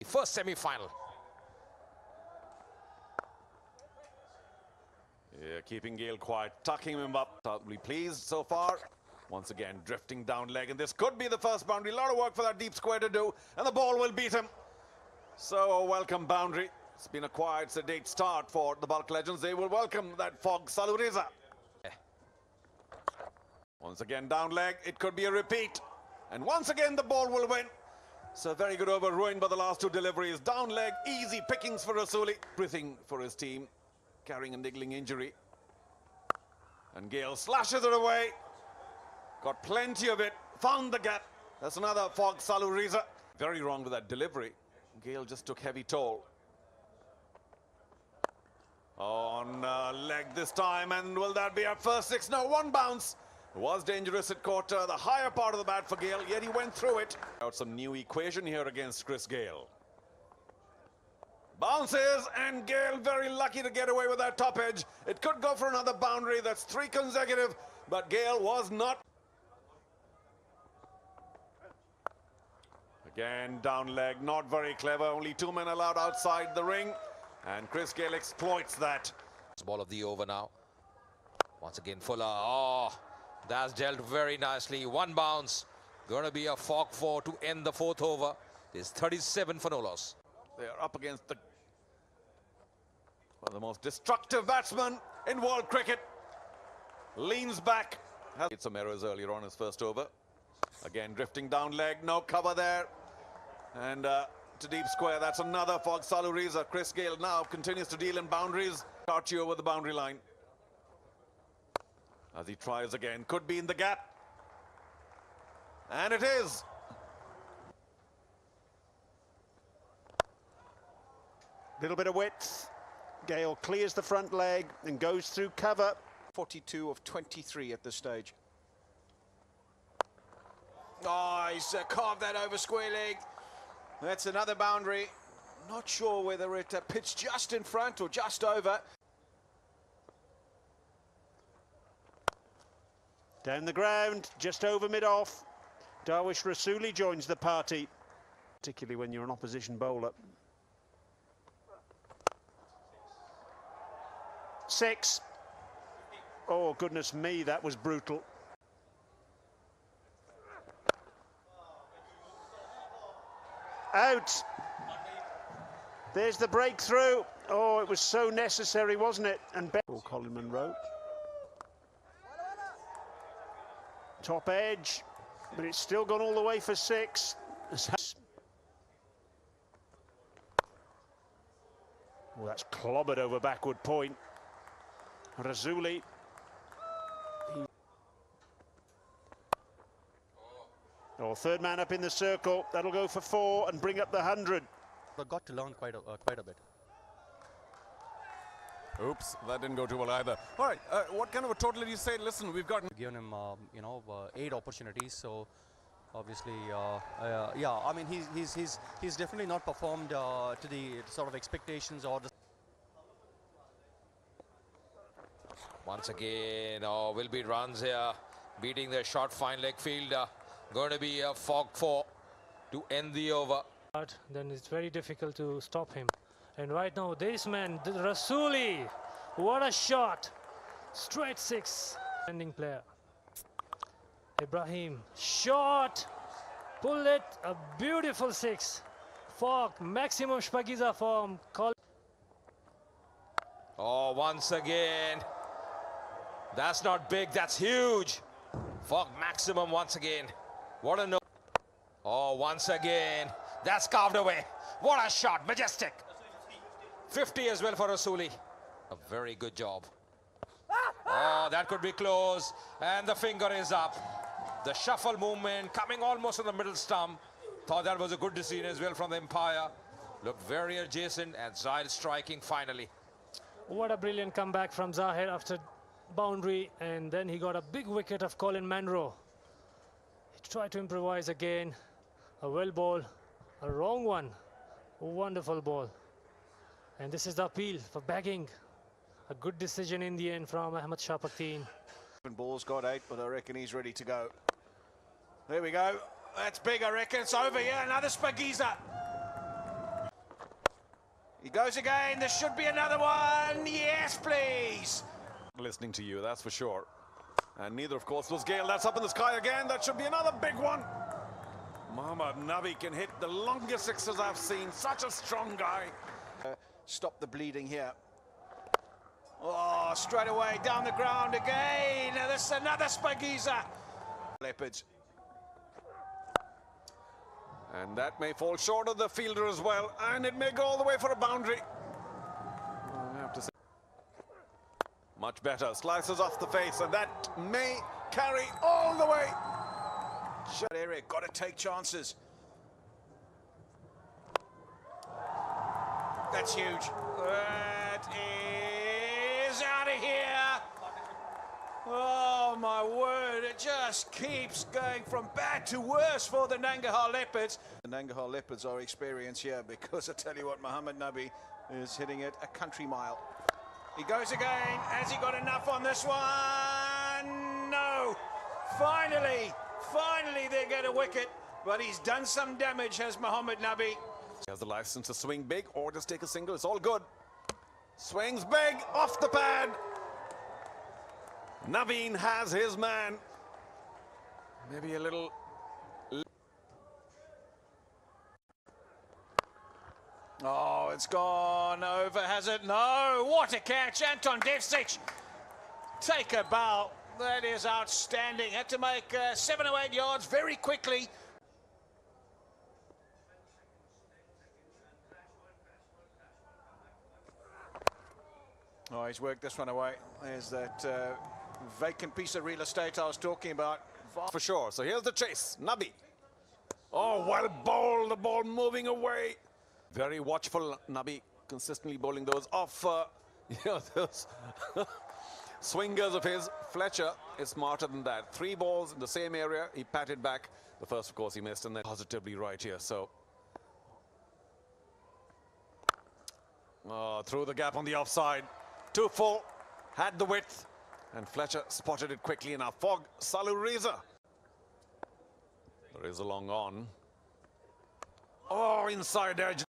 First semi-final. Yeah, keeping Gale quiet, tucking him up. Probably pleased so far. Once again, drifting down leg, and this could be the first boundary. A lot of work for that deep square to do, and the ball will beat him. So a welcome boundary. It's been a quiet, sedate start for the Bulk Legends. They will welcome that Fog Saluriza. Once again, down leg. It could be a repeat. And once again, the ball will win. So very good over, ruined by the last two deliveries. Down leg, easy pickings for Rasuli. Everything for his team, carrying a niggling injury. And Gale slashes it away. Got plenty of it. Found the gap. That's another Fog Saluriza. Very wrong with that delivery. Gale just took heavy toll. On leg this time, and will that be our first six? No, one bounce. It was dangerous. It caught the higher part of the bat for Gale, yet he went through it. Out some new equation here against Chris Gale. Bounces, and Gale very lucky to get away with that top edge. It could go for another boundary. That's 3 consecutive, but Gale was not. Again, down leg, not very clever. Only 2 men allowed outside the ring. And Chris Gale exploits that. Ball of the over now. Once again, Fuller. Oh, that's dealt very nicely. One bounce. Going to be a Fog 4 to end the 4th over. It's 37 for no loss. They are up against one of the most destructive batsmen in world cricket. Leans back. Has made some errors earlier on his first over. Again, drifting down leg. No cover there. And to deep square, that's another Fog Saluriza. Chris Gale now continues to deal in boundaries. Archie over the boundary line. As he tries again, could be in the gap. And it is. Little bit of width. Gale clears the front leg and goes through cover. 42 of 23 at this stage. Oh, he's carved that over square leg. That's another boundary. Not sure whether it pitched just in front or just over. Down the ground, just over mid-off. Darwish Rasuli joins the party, particularly when you're an opposition bowler. 6. Oh, goodness me, that was brutal. Out. There's the breakthrough. Oh, it was so necessary, wasn't it? And Colin Munro. Top edge, but it's still gone all the way for 6. Well, that's clobbered over backward point. Rasuli. Oh, third man up in the circle. That'll go for 4 and bring up the 100. But got to learn quite a bit. Oops, that didn't go too well either. All right, what kind of a total did you say? Listen, we've got... Given him, 8 opportunities. So obviously, yeah. I mean, he's definitely not performed to the sort of expectations or the. Once again, will be runs here, beating the short fine leg fielder. Going to be a Fog 4 to end the over. Then it's very difficult to stop him. And right now, this man, Rasuli, what a shot. Straight 6. Ending player. Ibrahim, shot. Pull it, a beautiful 6. Fog, maximum Shpagiza form. Oh, once again. That's not big, that's huge. Fog maximum once again. What a no. Oh, once again. That's carved away. What a shot, majestic. 50 as well for Rasuli. A very good job. Oh, that could be close. And the finger is up. The shuffle movement coming almost on the middle stump. Thought that was a good decision as well from the umpire. Looked very adjacent, and Zahid striking finally. What a brilliant comeback from Zahid after boundary, and then he got a big wicket of Colin Munro. He tried to improvise again. A well ball, a wrong one. A wonderful ball. And this is the appeal for bagging. A good decision in the end from Ahmed Shah Pakteen. Ball's got 8, but I reckon he's ready to go. There we go. That's big, I reckon. It's over, yeah. Another Spagiza. He goes again. There should be another one. Yes, please. Listening to you, that's for sure. And neither, of course, was Gale. That's up in the sky again. That should be another big one. Mohammad Nabi can hit the longest sixes I've seen. Such a strong guy. Stop the bleeding here. Oh, straight away down the ground again. This is another Spagiza. Leopards. And that may fall short of the fielder as well. And it may go all the way for a boundary. I have to say. Much better. Slices off the face. And that may carry all the way. Shut area. Got to take chances. That's huge. That is out of here. Oh, my word. It just keeps going from bad to worse for the Nangarhar Leopards. The Nangarhar Leopards are experienced here because I tell you what, Mohammad Nabi is hitting it a country mile. He goes again. Has he got enough on this one? No. Finally they get a wicket. But he's done some damage, has Mohammad Nabi. He has the license to swing big or just take a single. It's all good. Swings big, off the pad. Naveen has his man. Maybe a little... Oh, it's gone over, has it? No, what a catch. Anton Devcic. Take a bow. That is outstanding. Had to make 7 or 8 yards very quickly. Oh, he's worked this one away. There's that vacant piece of real estate I was talking about. For sure. So here's the chase. Nabi. Oh, well bowled. The ball moving away. Very watchful. Nabi consistently bowling those off. Those swingers of his. Fletcher is smarter than that. 3 balls in the same area. He patted back. The first, of course, he missed, and then positively right here. So through the gap on the offside. 2 full. Had the width. And Fletcher spotted it quickly. Now Fogg, Saluriza. There is a long on. Oh, inside edge.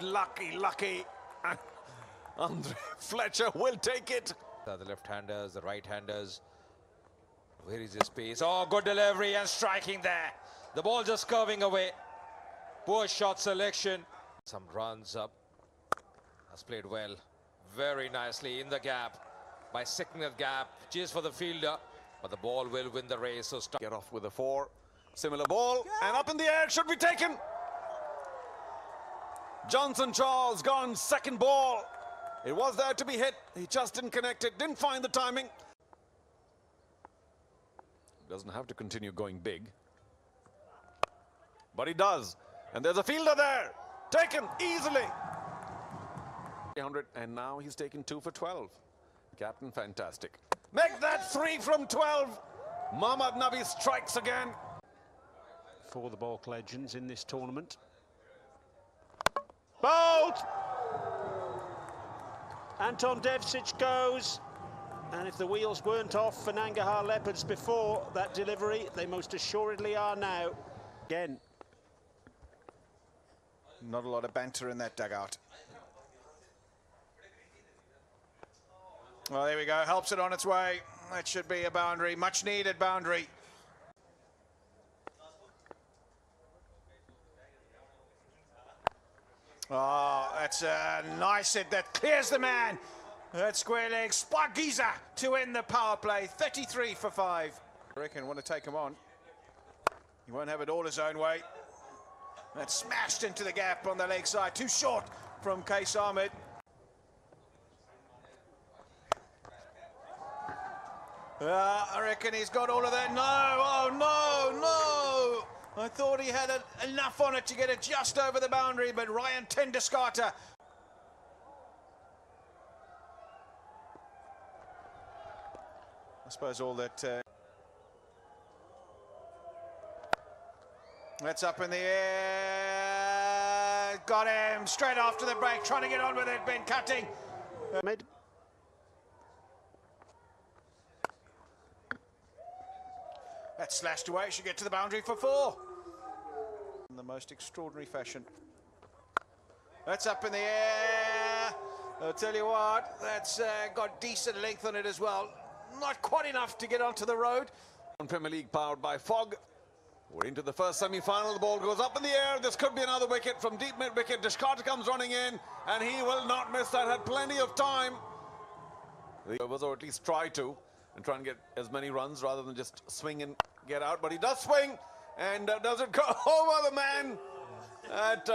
lucky. And Andre Fletcher will take it. The left-handers, the right-handers. Where is his pace? Oh, good delivery and striking there. The ball just curving away. Poor shot selection. Some runs up. Has played well. Very nicely in the gap. By sicking that gap. Chase for the fielder. But the ball will win the race. So Get off with a 4. Similar ball. And up in the air. Should be taken. Johnson Charles gone second ball. It was there to be hit. He just didn't connect it. Didn't find the timing. Doesn't have to continue going big. But he does. And there's a fielder there. Taken easily. 300. And now he's taken 2 for 12. Captain, fantastic. Make that 3 from 12. Mohammad Nabi strikes again. For the Balk legends in this tournament. Bowled! Anton Devcic goes. And if the wheels weren't off for Nangarhar Leopards before that delivery, they most assuredly are now. Again. Not a lot of banter in that dugout. Well, there we go. Helps it on its way. That should be a boundary. Much needed boundary. Oh, that's a nice hit. That clears the man. That square leg. GUYZ to end the power play. 33 for 5. I reckon want to take him on. He won't have it all his own way. That's smashed into the gap on the leg side. Too short from Qais Ahmed. I reckon he's got all of that. No, oh no. I thought he had enough on it to get it just over the boundary, but Ryan Tendaskata. I suppose all that... That's up in the air. Got him straight after the break, trying to get on with it. Ben Cutting. That's slashed away. Should get to the boundary for 4. In the most extraordinary fashion. That's up in the air. I'll tell you what, that's got decent length on it as well. Not quite enough to get onto the road. Premier League powered by Fog. We're into the first semi-final. The ball goes up in the air. This could be another wicket from deep mid-wicket. Dishkata comes running in, and he will not miss that. Had plenty of time. He was, or at least try to, and try and get as many runs rather than just swing and get out. But he does swing, and does it go over the man at...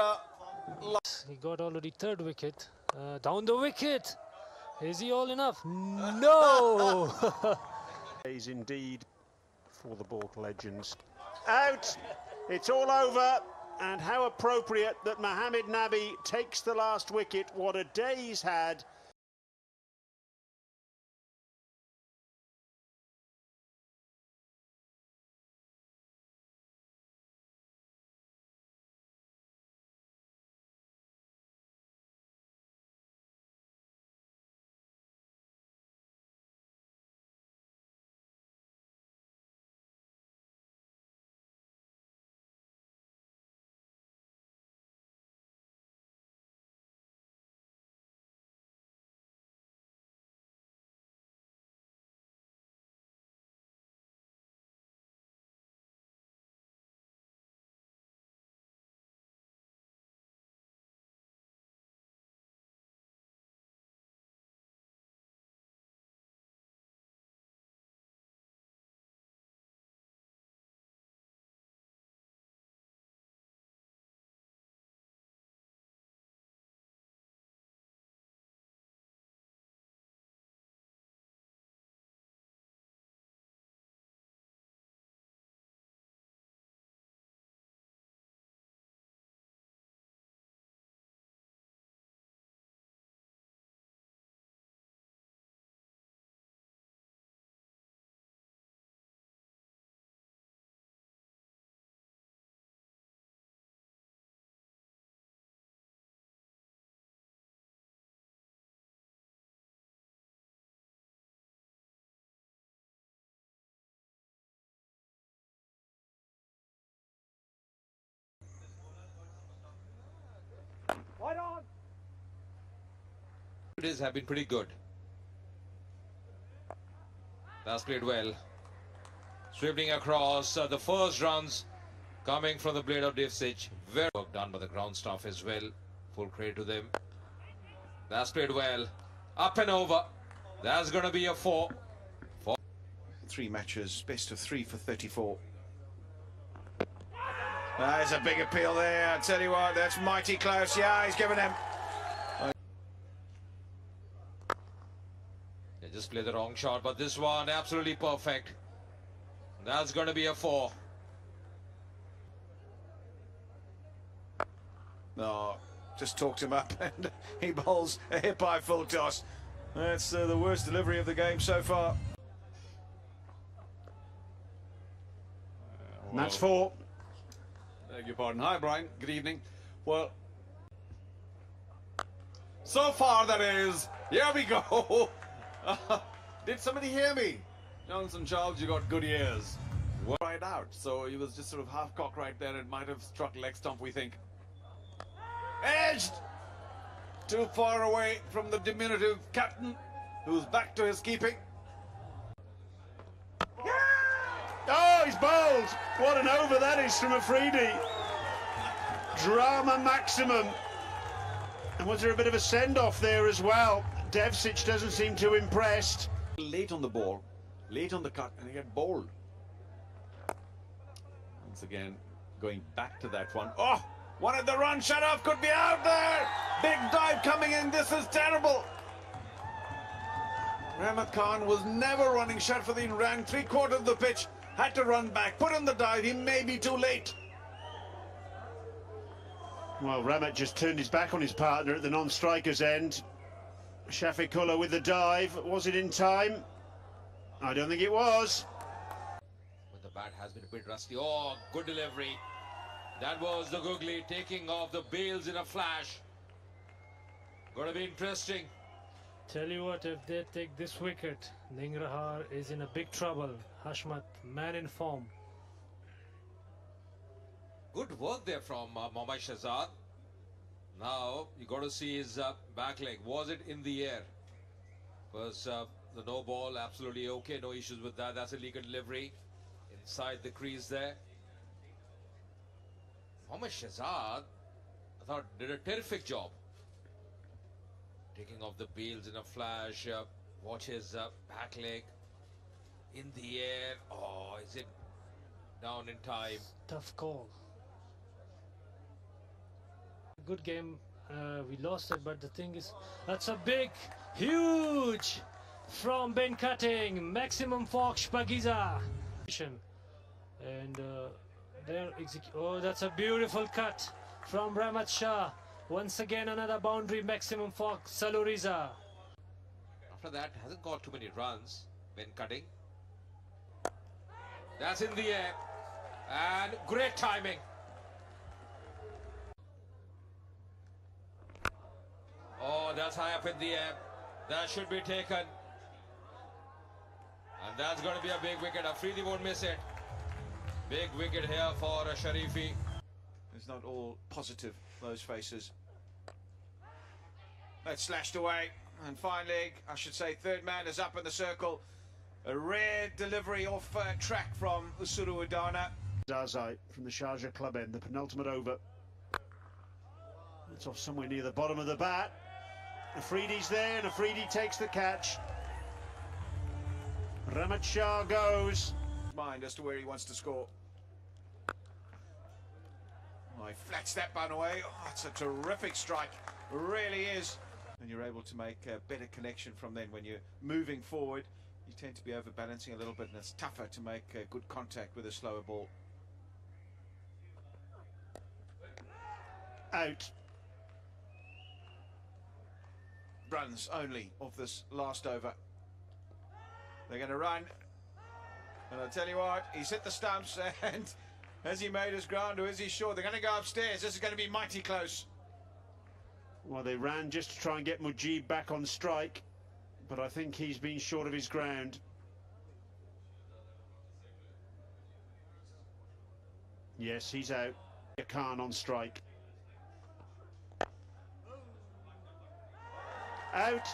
He got already 3rd wicket. Down the wicket. Is he all enough? No! Is indeed for the Balk legends. Out! It's all over. And how appropriate that Mohammad Nabi takes the last wicket. What a day he's had. Windies have been pretty good. That's played well. Swimming across the first runs coming from the blade of Devsich. Very work done by the ground staff as well. Full credit to them. That's played well. Up and over. That's going to be a 4. 3 matches, best of 3 for 34. There's a big appeal there. I tell you what, that's mighty close. Yeah, he's given him. They just played the wrong shot, but this one absolutely perfect. That's going to be a 4. No, just talked him up and he bowls a hip high full toss. That's the worst delivery of the game so far. And that's 4. Beg your pardon. Hi, Brian. Good evening. Well, so far that is. Here we go. Did somebody hear me? Johnson Charles, you got good ears. Right out. So he was just sort of half cocked right there. It might have struck leg stump, we think. Edged! Too far away from the diminutive captain, who's back to his keeping. Oh, he's bowled. What an over that is from Afridi. Drama maximum. And was there a bit of a send-off there as well? Devsich doesn't seem too impressed. Late on the ball, late on the cut, and he got bowled. Once again, going back to that one. Oh, wanted the run shut off, could be out there. Big dive coming in, this is terrible. Rahmat Khan was never running shot for the ran 3/4 of the pitch. Had to run back, put in the dive, he may be too late. Well, Rahmat just turned his back on his partner at the non-striker's end. Shafiqullah with the dive. Was it in time? I don't think it was. But the bat has been a bit rusty. Oh, good delivery. That was the googly taking off the bails in a flash. Gonna be interesting. Tell you what, if they take this wicket, Ningrahar is in a big trouble. Hashmat, man in form. Good work there from Mohammad Shahzad. Now you got to see his back leg. Was it in the air? Was the no ball absolutely okay? No issues with that. That's a legal delivery inside the crease there. Mohammad Shahzad, I thought, did a terrific job. Taking off the bails in a flash. Watch his back leg in the air. Oh, is it down in time? Tough call. Good game. We lost it, but the thing is, that's a big, huge from Ben Cutting. Maximum Fox Pagiza. And there, oh, that's a beautiful cut from Rahmat Shah. Once again, another boundary. Maximum Fox Saluriza. After that, hasn't got too many runs. Ben Cutting. That's in the air. And great timing. Oh, that's high up in the air. That should be taken. And that's going to be a big wicket. Afridi won't miss it. Big wicket here for Sharifi. It's not all positive, those faces. That's slashed away. And finally, I should say, third man is up in the circle. A rare delivery off track from Usuru Udana. Zazai from the Sharjah club end, the penultimate over. It's off somewhere near the bottom of the bat. Afridi's there, and Afridi takes the catch. Rahmat Shah goes. Mind as to where he wants to score. Oh, he flats that one away. Oh, it's a terrific strike. Really is. And you're able to make a better connection from then. When you're moving forward, you tend to be overbalancing a little bit, and it's tougher to make good contact with a slower ball. Out. Runs only of this last over. They're going to run. And I'll tell you what, he's hit the stumps, and has he made his ground, or is he sure? They're going to go upstairs. This is going to be mighty close. Well, they ran just to try and get Mujib back on strike, but I think he's been short of his ground. Yes, he's out. Khan on strike. out.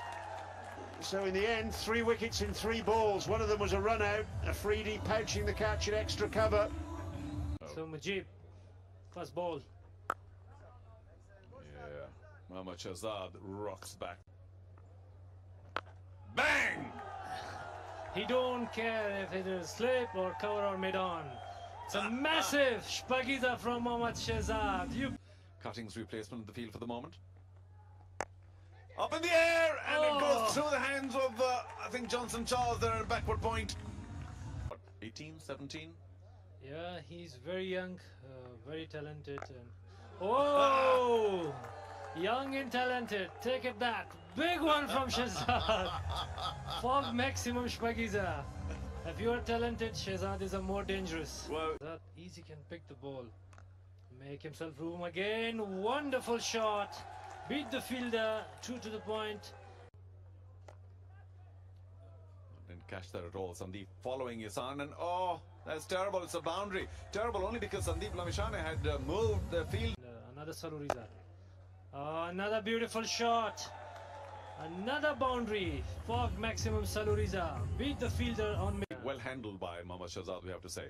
So in the end, 3 wickets in 3 balls. One of them was a run out. Afridi pouching the catch at extra cover. So Mujib, first ball. Yeah, Mohammad Shahzad rocks back. Bang! He don't care if it is slip or cover or mid-on. It's a massive shpagiza from Mohammad Shahzad. Cuttings replacement in the field for the moment. Up in the air, and it goes through the hands of, I think, Johnson Charles there at backward point. What, 18, 17? Yeah, he's very young, very talented. And oh, young and talented. Take it that. Big one from Shahzad. Fog maximum shpagiza. If you are talented, Shahzad is a more dangerous. Well, that easy can pick the ball. Make himself room again. Wonderful shot. Beat the fielder. True to the point. Didn't catch that at all. Sandeep following his son, and oh, that's terrible. It's a boundary. Terrible only because Sandeep Lamishane had moved the field. Another Saluriza. Another beautiful shot. Another boundary. Fog maximum Saluriza. Beat the fielder on mid. Well handled by Mohammad Shahzad, we have to say.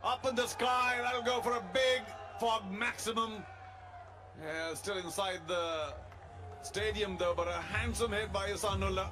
Up in the sky, that'll go for a big Fog maximum. Yeah, still inside the stadium though, but a handsome hit by Ihsanullah.